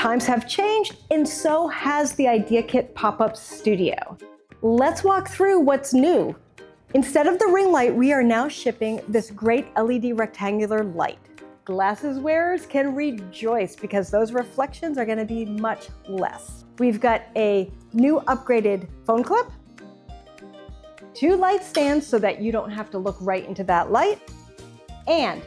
Times have changed, and so has the Idea Kit pop-up studio. Let's walk through what's new. Instead of the ring light, we are now shipping this great LED rectangular light. Glasses wearers can rejoice because those reflections are going to be much less. We've got a new upgraded phone clip, 2 light stands so that you don't have to look right into that light, and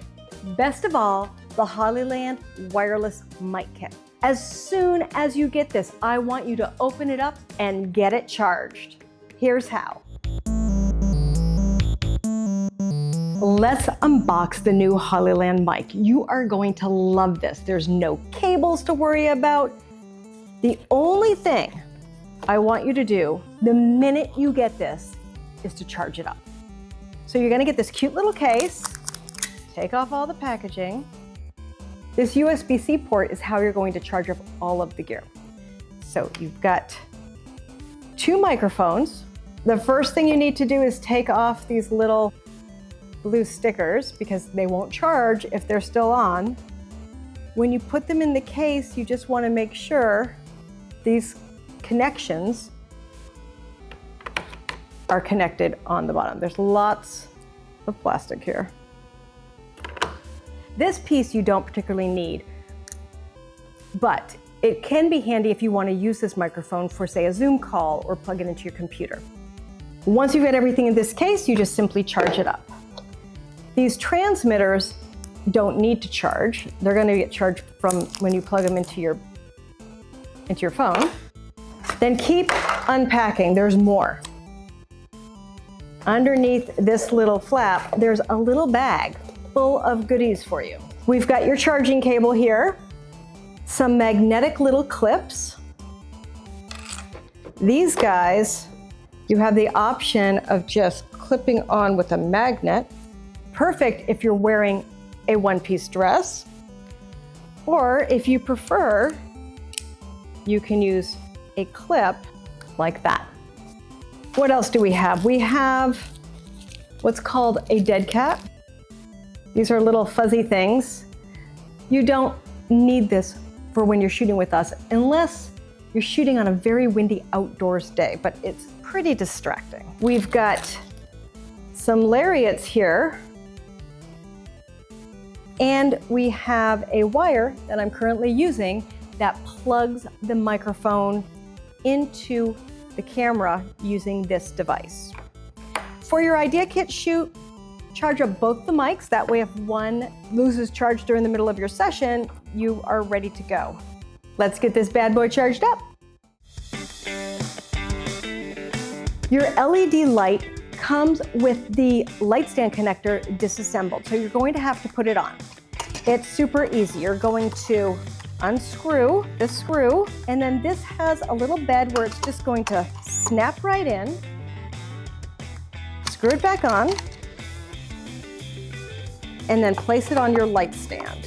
best of all, the Hollyland wireless mic kit. As soon as you get this, I want you to open it up and get it charged. Here's how. Let's unbox the new Hollyland mic. You are going to love this. There's no cables to worry about. The only thing I want you to do the minute you get this is to charge it up. So you're gonna get this cute little case, take off all the packaging. This USB-C port is how you're going to charge up all of the gear. So you've got 2 microphones. The first thing you need to do is take off these little blue stickers because they won't charge if they're still on. When you put them in the case, you just want to make sure these connections are connected on the bottom. There's lots of plastic here. This piece you don't particularly need, but it can be handy if you want to use this microphone for, say, a Zoom call or plug it into your computer. Once you've got everything in this case, you just simply charge it up. These transmitters don't need to charge. They're going to get charged from when you plug them into your phone. Then keep unpacking. There's more. Underneath this little flap, there's a little bag full of goodies for you. We've got your charging cable here, some magnetic little clips. These guys, you have the option of just clipping on with a magnet. Perfect if you're wearing a one-piece dress, or if you prefer, you can use a clip like that. What else do we have? We have what's called a dead cat. These are little fuzzy things. You don't need this for when you're shooting with us unless you're shooting on a very windy outdoors day, but it's pretty distracting. We've got some lariats here, and we have a wire that I'm currently using that plugs the microphone into the camera using this device. For your Idea Kit shoot, charge up both the mics. That way if one loses charge during the middle of your session, you are ready to go. Let's get this bad boy charged up. Your LED light comes with the light stand connector disassembled, so you're going to have to put it on. It's super easy. You're going to unscrew this screw, and then this has a little bed where it's just going to snap right in. Screw it back on, and then place it on your light stand.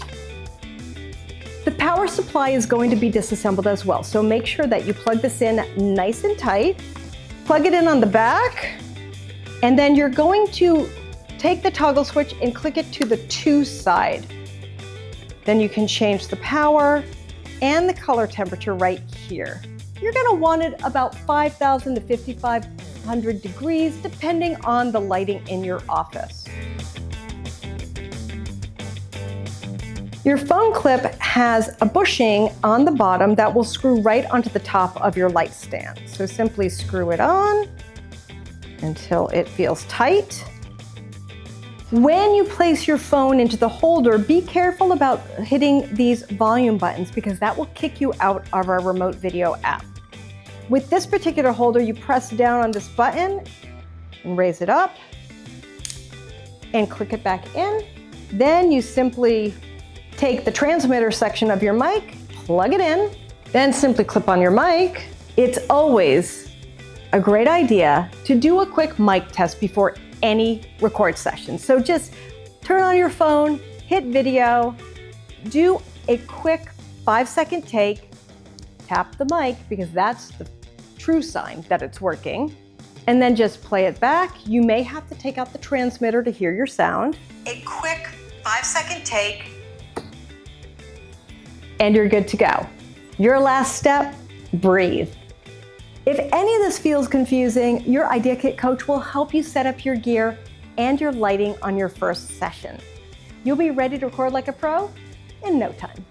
The power supply is going to be disassembled as well, so make sure that you plug this in nice and tight. Plug it in on the back, and then you're going to take the toggle switch and click it to the to side. Then you can change the power and the color temperature right here. You're going to want it about 5,000 to 5,500 degrees, depending on the lighting in your office. Your phone clip has a bushing on the bottom that will screw right onto the top of your light stand. So simply screw it on until it feels tight. When you place your phone into the holder, be careful about hitting these volume buttons because that will kick you out of our remote video app. With this particular holder, you press down on this button and raise it up and click it back in. Then you simply take the transmitter section of your mic, plug it in, then simply clip on your mic. It's always a great idea to do a quick mic test before any record session. So just turn on your phone, hit video, do a quick 5-second take, tap the mic because that's the true sign that it's working, and then just play it back. You may have to take out the transmitter to hear your sound. A quick 5-second take, and you're good to go. Your last step, breathe. If any of this feels confusing, your Idea Kit coach will help you set up your gear and your lighting on your first session. You'll be ready to record like a pro in no time.